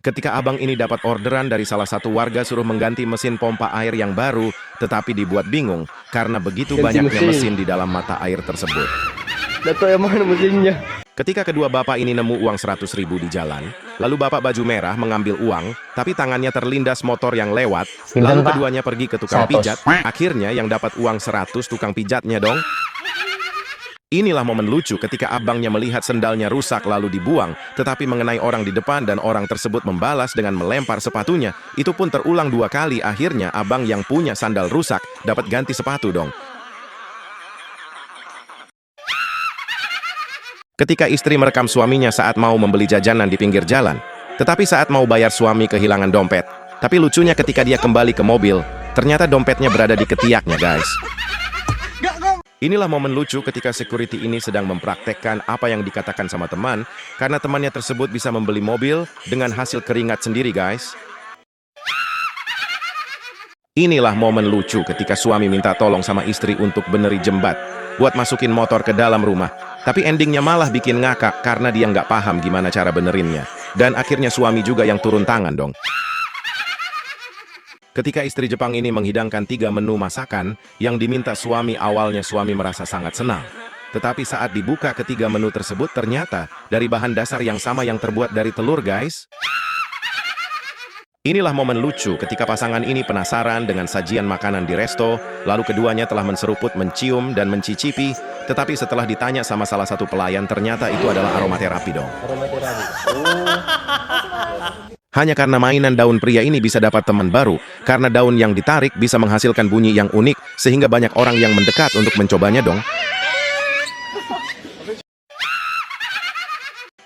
Ketika abang ini dapat orderan dari salah satu warga suruh mengganti mesin pompa air yang baru, tetapi dibuat bingung karena begitu Ganti banyaknya mesin. mesin di dalam mata air tersebut. Dato yang mana mesinnya? Ketika kedua bapak ini nemu uang 100.000 di jalan, lalu bapak baju merah mengambil uang, tapi tangannya terlindas motor yang lewat, lalu Pak? keduanya pergi ke tukang 100. pijat, akhirnya yang dapat uang 100 tukang pijatnya dong. Inilah momen lucu ketika abangnya melihat sendalnya rusak lalu dibuang, tetapi mengenai orang di depan dan orang tersebut membalas dengan melempar sepatunya. Itu pun terulang 2 kali, akhirnya abang yang punya sandal rusak dapat ganti sepatu dong. Ketika istri merekam suaminya saat mau membeli jajanan di pinggir jalan, tetapi saat mau bayar suami kehilangan dompet. Tapi lucunya ketika dia kembali ke mobil, ternyata dompetnya berada di ketiaknya guys. Inilah momen lucu ketika security ini sedang mempraktekkan apa yang dikatakan sama teman, karena temannya tersebut bisa membeli mobil dengan hasil keringat sendiri guys. Inilah momen lucu ketika suami minta tolong sama istri untuk beneri jembat, buat masukin motor ke dalam rumah. Tapi endingnya malah bikin ngakak karena dia nggak paham gimana cara benerinnya. Dan akhirnya suami juga yang turun tangan dong. Ketika istri Jepang ini menghidangkan 3 menu masakan yang diminta suami, awalnya suami merasa sangat senang. Tetapi saat dibuka ketiga menu tersebut ternyata dari bahan dasar yang sama yang terbuat dari telur guys. Inilah momen lucu ketika pasangan ini penasaran dengan sajian makanan di resto, lalu keduanya telah menseruput, mencium, dan mencicipi, tetapi setelah ditanya sama salah satu pelayan, ternyata itu adalah aromaterapi dong. Aromaterapi. Hanya karena mainan daun pria ini bisa dapat teman baru, karena daun yang ditarik bisa menghasilkan bunyi yang unik, sehingga banyak orang yang mendekat untuk mencobanya dong.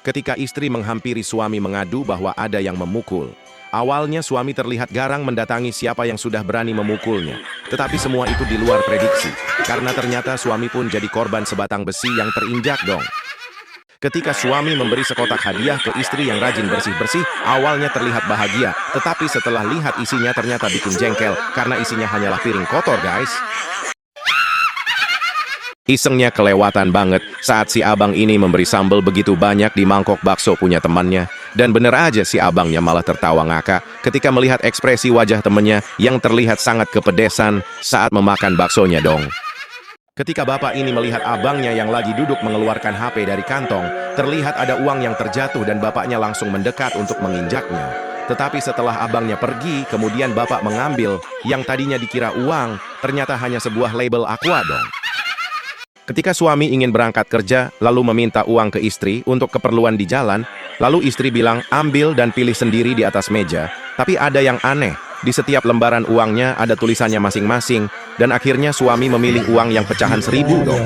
Ketika istri menghampiri suami mengadu bahwa ada yang memukul. Awalnya suami terlihat garang mendatangi siapa yang sudah berani memukulnya. Tetapi semua itu di luar prediksi. Karena ternyata suami pun jadi korban sebatang besi yang terinjak dong. Ketika suami memberi sekotak hadiah ke istri yang rajin bersih-bersih, awalnya terlihat bahagia. Tetapi setelah lihat isinya ternyata bikin jengkel. Karena isinya hanyalah piring kotor guys. Isengnya kelewatan banget saat si abang ini memberi sambal begitu banyak di mangkok bakso punya temannya. Dan bener aja si abangnya malah tertawa ngakak ketika melihat ekspresi wajah temannya yang terlihat sangat kepedesan saat memakan baksonya dong. Ketika bapak ini melihat abangnya yang lagi duduk mengeluarkan HP dari kantong, terlihat ada uang yang terjatuh dan bapaknya langsung mendekat untuk menginjaknya. Tetapi setelah abangnya pergi, kemudian bapak mengambil yang tadinya dikira uang, ternyata hanya sebuah label Aqua dong. Ketika suami ingin berangkat kerja, lalu meminta uang ke istri untuk keperluan di jalan, lalu istri bilang ambil dan pilih sendiri di atas meja. Tapi ada yang aneh, di setiap lembaran uangnya ada tulisannya masing-masing, dan akhirnya suami memilih uang yang pecahan 1.000 dong.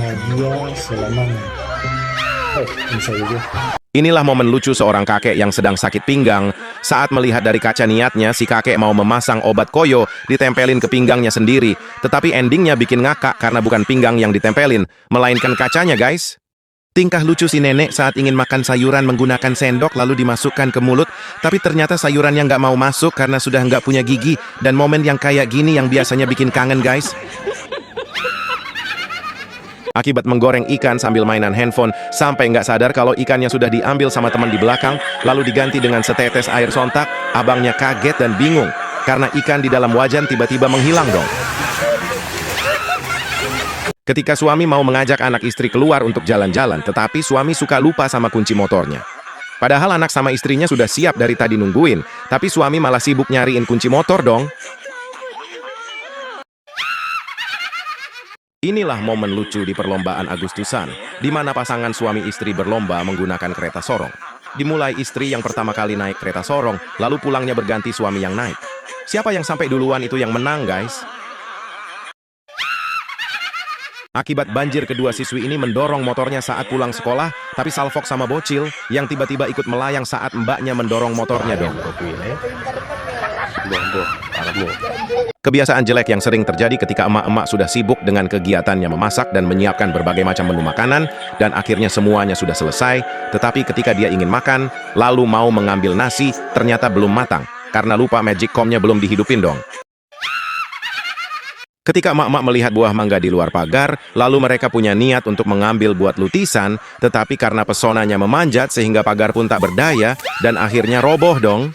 Inilah momen lucu seorang kakek yang sedang sakit pinggang saat melihat dari kaca niatnya si kakek mau memasang obat koyo ditempelin ke pinggangnya sendiri, tetapi endingnya bikin ngakak karena bukan pinggang yang ditempelin, melainkan kacanya guys. Tingkah lucu si nenek saat ingin makan sayuran menggunakan sendok lalu dimasukkan ke mulut, tapi ternyata sayurannya nggak mau masuk karena sudah nggak punya gigi, dan momen yang kayak gini yang biasanya bikin kangen guys. Akibat menggoreng ikan sambil mainan handphone, sampai nggak sadar kalau ikannya sudah diambil sama teman di belakang, lalu diganti dengan setetes air sontak, abangnya kaget dan bingung, karena ikan di dalam wajan tiba-tiba menghilang dong. Ketika suami mau mengajak anak istri keluar untuk jalan-jalan, tetapi suami suka lupa sama kunci motornya. Padahal anak sama istrinya sudah siap dari tadi nungguin, tapi suami malah sibuk nyariin kunci motor dong. Inilah momen lucu di perlombaan Agustusan, di mana pasangan suami istri berlomba menggunakan kereta sorong. Dimulai istri yang pertama kali naik kereta sorong, lalu pulangnya berganti suami yang naik. Siapa yang sampai duluan itu yang menang, guys. Akibat banjir, kedua siswi ini mendorong motornya saat pulang sekolah, tapi salfok sama bocil yang tiba-tiba ikut melayang saat mbaknya mendorong motornya dong. Kebiasaan jelek yang sering terjadi ketika emak-emak sudah sibuk dengan kegiatannya memasak dan menyiapkan berbagai macam menu makanan, dan akhirnya semuanya sudah selesai, tetapi ketika dia ingin makan, lalu mau mengambil nasi, ternyata belum matang, karena lupa magic comb-nya belum dihidupin dong. Ketika emak-emak melihat buah mangga di luar pagar, lalu mereka punya niat untuk mengambil buat lutisan, tetapi karena pesonanya memanjat sehingga pagar pun tak berdaya, dan akhirnya roboh dong.